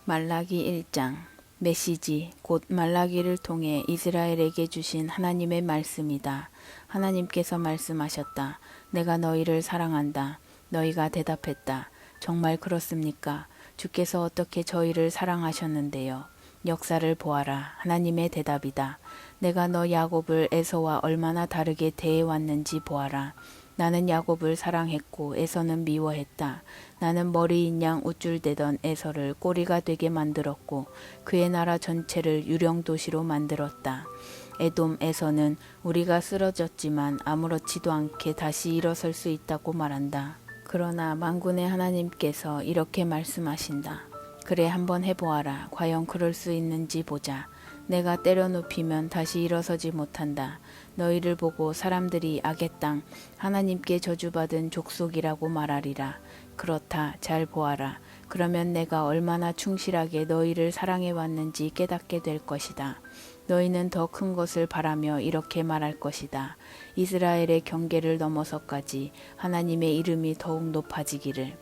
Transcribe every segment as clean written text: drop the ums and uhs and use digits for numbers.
말라기 1장 메시지 곧 말라기를 통해 이스라엘에게 주신 하나님의 말씀이다. 하나님께서 말씀하셨다. 내가 너희를 사랑한다. 너희가 대답했다. 정말 그렇습니까? 주께서 어떻게 저희를 사랑하셨는데요. 역사를 보아라. 하나님의 대답이다. 내가 너 야곱을 에서와 얼마나 다르게 대해왔는지 보아라. 나는 야곱을 사랑했고 에서는 미워했다. 나는 머리인 양 우쭐대던 에서를 꼬리가 되게 만들었고 그의 나라 전체를 유령 도시로 만들었다. 에돔 에서는 우리가 쓰러졌지만 아무렇지도 않게 다시 일어설 수 있다고 말한다. 그러나 만군의 하나님께서 이렇게 말씀하신다. 그래 한번 해보아라. 과연 그럴 수 있는지 보자. 내가 때려 눕히면 다시 일어서지 못한다. 너희를 보고 사람들이 악의 땅 하나님께 저주받은 족속이라고 말하리라. 그렇다. 잘 보아라. 그러면 내가 얼마나 충실하게 너희를 사랑해 왔는지 깨닫게 될 것이다. 너희는 더 큰 것을 바라며 이렇게 말할 것이다. 이스라엘의 경계를 넘어서까지 하나님의 이름이 더욱 높아지기를.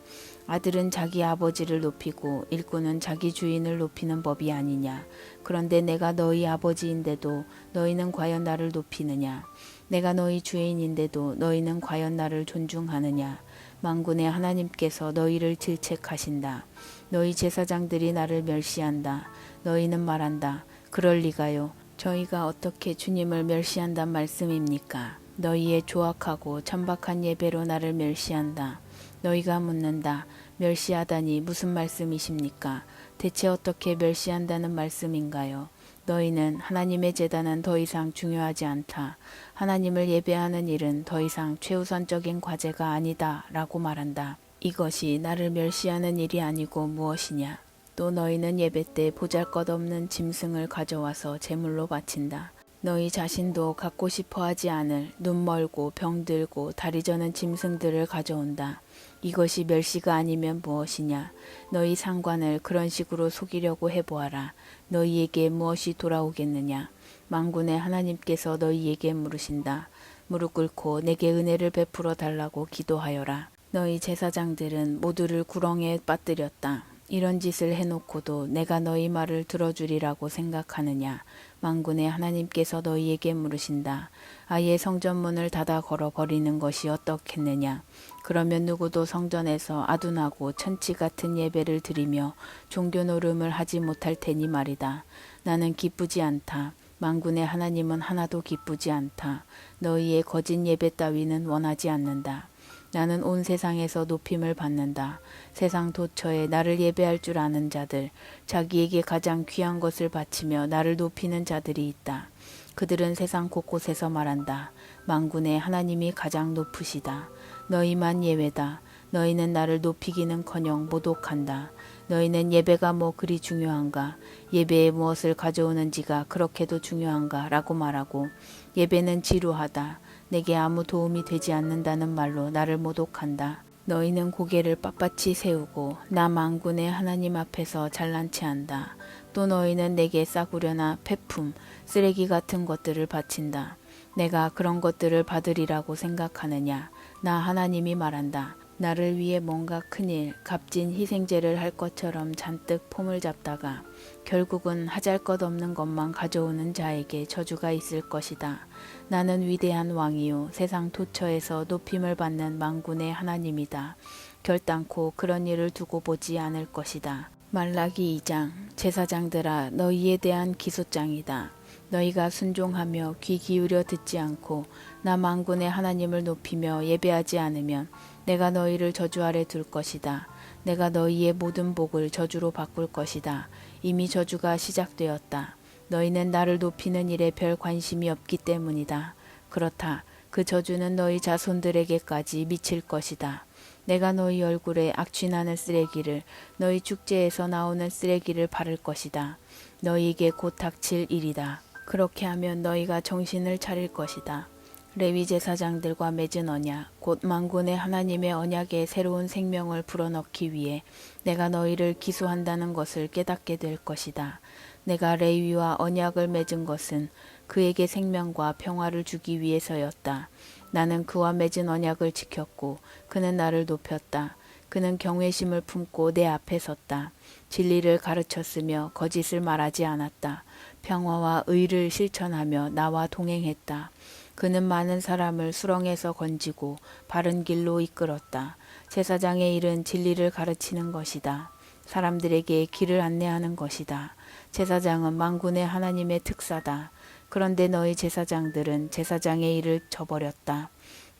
아들은 자기 아버지를 높이고 일꾼은 자기 주인을 높이는 법이 아니냐. 그런데 내가 너희 아버지인데도 너희는 과연 나를 높이느냐. 내가 너희 주인인데도 너희는 과연 나를 존중하느냐. 만군의 하나님께서 너희를 질책하신다. 너희 제사장들이 나를 멸시한다. 너희는 말한다. 그럴 리가요. 저희가 어떻게 주님을 멸시한단 말씀입니까? 너희의 조악하고 천박한 예배로 나를 멸시한다. 너희가 묻는다. 멸시하다니 무슨 말씀이십니까? 대체 어떻게 멸시한다는 말씀인가요? 너희는 하나님의 제단은 더 이상 중요하지 않다. 하나님을 예배하는 일은 더 이상 최우선적인 과제가 아니다 라고 말한다. 이것이 나를 멸시하는 일이 아니고 무엇이냐? 또 너희는 예배 때 보잘것없는 짐승을 가져와서 제물로 바친다. 너희 자신도 갖고 싶어 하지 않을 눈 멀고 병들고 다리 저는 짐승들을 가져온다. 이것이 멸시가 아니면 무엇이냐? 너희 상관을 그런 식으로 속이려고 해보아라. 너희에게 무엇이 돌아오겠느냐? 만군의 하나님께서 너희에게 물으신다. 무릎 꿇고 내게 은혜를 베풀어 달라고 기도하여라. 너희 제사장들은 모두를 구렁에 빠뜨렸다. 이런 짓을 해놓고도 내가 너희 말을 들어주리라고 생각하느냐. 만군의 하나님께서 너희에게 물으신다. 아예 성전문을 닫아 걸어버리는 것이 어떻겠느냐. 그러면 누구도 성전에서 아둔하고 천치 같은 예배를 드리며 종교 노름을 하지 못할 테니 말이다. 나는 기쁘지 않다. 만군의 하나님은 하나도 기쁘지 않다. 너희의 거짓 예배 따위는 원하지 않는다. 나는 온 세상에서 높임을 받는다. 세상 도처에 나를 예배할 줄 아는 자들, 자기에게 가장 귀한 것을 바치며 나를 높이는 자들이 있다. 그들은 세상 곳곳에서 말한다. 만군의 하나님이 가장 높으시다. 너희만 예외다. 너희는 나를 높이기는커녕 모독한다. 너희는 예배가 뭐 그리 중요한가? 예배에 무엇을 가져오는지가 그렇게도 중요한가? 라고 말하고 예배는 지루하다. 내게 아무 도움이 되지 않는다는 말로 나를 모독한다. 너희는 고개를 빳빳이 세우고 나 만군의 하나님 앞에서 잘난 체한다. 또 너희는 내게 싸구려나 폐품, 쓰레기 같은 것들을 바친다. 내가 그런 것들을 받으리라고 생각하느냐. 나 하나님이 말한다. 나를 위해 뭔가 큰일, 값진 희생제를 할 것처럼 잔뜩 폼을 잡다가 결국은 하잘것없는 것만 가져오는 자에게 저주가 있을 것이다. 나는 위대한 왕이요 세상 도처에서 높임을 받는 만군의 하나님이다. 결단코 그런 일을 두고 보지 않을 것이다. 말라기 2장 제사장들아 너희에 대한 기소장이다. 너희가 순종하며 귀 기울여 듣지 않고 나 만군의 하나님을 높이며 예배하지 않으면 내가 너희를 저주 아래 둘 것이다. 내가 너희의 모든 복을 저주로 바꿀 것이다. 이미 저주가 시작되었다. 너희는 나를 높이는 일에 별 관심이 없기 때문이다. 그렇다. 그 저주는 너희 자손들에게까지 미칠 것이다. 내가 너희 얼굴에 악취나는 쓰레기를 너희 축제에서 나오는 쓰레기를 바를 것이다. 너희에게 곧 닥칠 일이다. 그렇게 하면 너희가 정신을 차릴 것이다. 레위 제사장들과 맺은 언약 곧 만군의 하나님의 언약에 새로운 생명을 불어넣기 위해 내가 너희를 기소한다는 것을 깨닫게 될 것이다. 내가 레위와 언약을 맺은 것은 그에게 생명과 평화를 주기 위해서였다. 나는 그와 맺은 언약을 지켰고 그는 나를 높였다. 그는 경외심을 품고 내 앞에 섰다. 진리를 가르쳤으며 거짓을 말하지 않았다. 평화와 의를 실천하며 나와 동행했다. 그는 많은 사람을 수렁에서 건지고 바른 길로 이끌었다. 제사장의 일은 진리를 가르치는 것이다. 사람들에게 길을 안내하는 것이다. 제사장은 만군의 하나님의 특사다. 그런데 너희 제사장들은 제사장의 일을 저버렸다.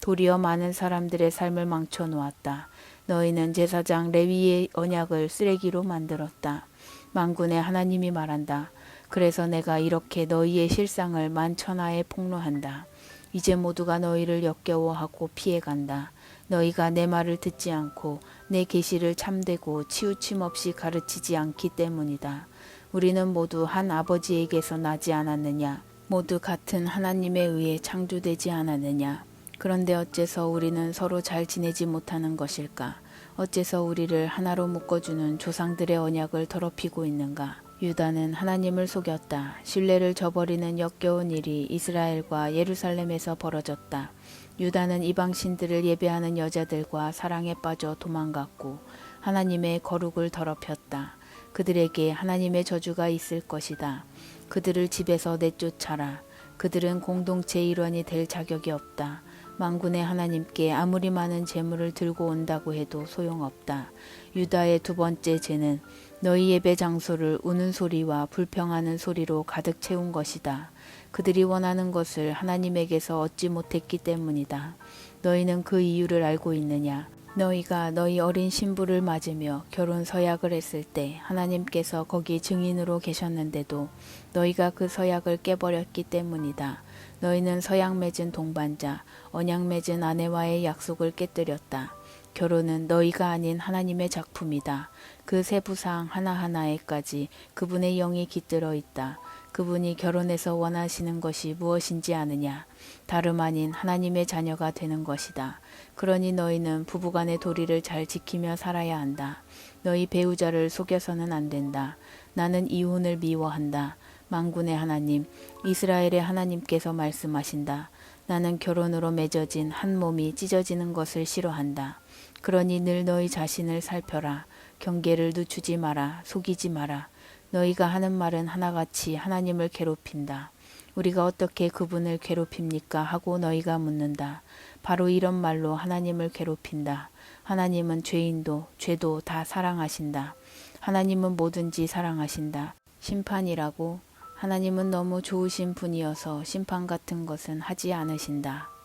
도리어 많은 사람들의 삶을 망쳐 놓았다. 너희는 제사장 레위의 언약을 쓰레기로 만들었다. 만군의 하나님이 말한다. 그래서 내가 이렇게 너희의 실상을 만천하에 폭로한다. 이제 모두가 너희를 역겨워하고 피해간다. 너희가 내 말을 듣지 않고 내 계시를 참되고 치우침 없이 가르치지 않기 때문이다. 우리는 모두 한 아버지에게서 나지 않았느냐? 모두 같은 하나님에 의해 창조되지 않았느냐? 그런데 어째서 우리는 서로 잘 지내지 못하는 것일까? 어째서 우리를 하나로 묶어주는 조상들의 언약을 더럽히고 있는가? 유다는 하나님을 속였다. 신뢰를 저버리는 역겨운 일이 이스라엘과 예루살렘에서 벌어졌다. 유다는 이방신들을 예배하는 여자들과 사랑에 빠져 도망갔고 하나님의 거룩을 더럽혔다. 그들에게 하나님의 저주가 있을 것이다. 그들을 집에서 내쫓아라. 그들은 공동체 일원이 될 자격이 없다. 만군의 하나님께 아무리 많은 재물을 들고 온다고 해도 소용없다. 유다의 두 번째 죄는 너희 예배 장소를 우는 소리와 불평하는 소리로 가득 채운 것이다. 그들이 원하는 것을 하나님에게서 얻지 못했기 때문이다. 너희는 그 이유를 알고 있느냐? 너희가 너희 어린 신부를 맞으며 결혼 서약을 했을 때 하나님께서 거기 증인으로 계셨는데도 너희가 그 서약을 깨버렸기 때문이다. 너희는 서약 맺은 동반자, 언약 맺은 아내와의 약속을 깨뜨렸다. 결혼은 너희가 아닌 하나님의 작품이다. 그 세부사항 하나하나에까지 그분의 영이 깃들어 있다. 그분이 결혼해서 원하시는 것이 무엇인지 아느냐? 다름 아닌 하나님의 자녀가 되는 것이다. 그러니 너희는 부부간의 도리를 잘 지키며 살아야 한다. 너희 배우자를 속여서는 안 된다. 나는 이혼을 미워한다. 만군의 하나님, 이스라엘의 하나님께서 말씀하신다. 나는 결혼으로 맺어진 한 몸이 찢어지는 것을 싫어한다. 그러니 늘 너희 자신을 살펴라. 경계를 늦추지 마라. 속이지 마라. 너희가 하는 말은 하나같이 하나님을 괴롭힌다. 우리가 어떻게 그분을 괴롭힙니까? 하고 너희가 묻는다. 바로 이런 말로 하나님을 괴롭힌다. 하나님은 죄인도 죄도 다 사랑하신다. 하나님은 뭐든지 사랑하신다. 심판이라고? 하나님은 너무 좋으신 분이어서 심판 같은 것은 하지 않으신다.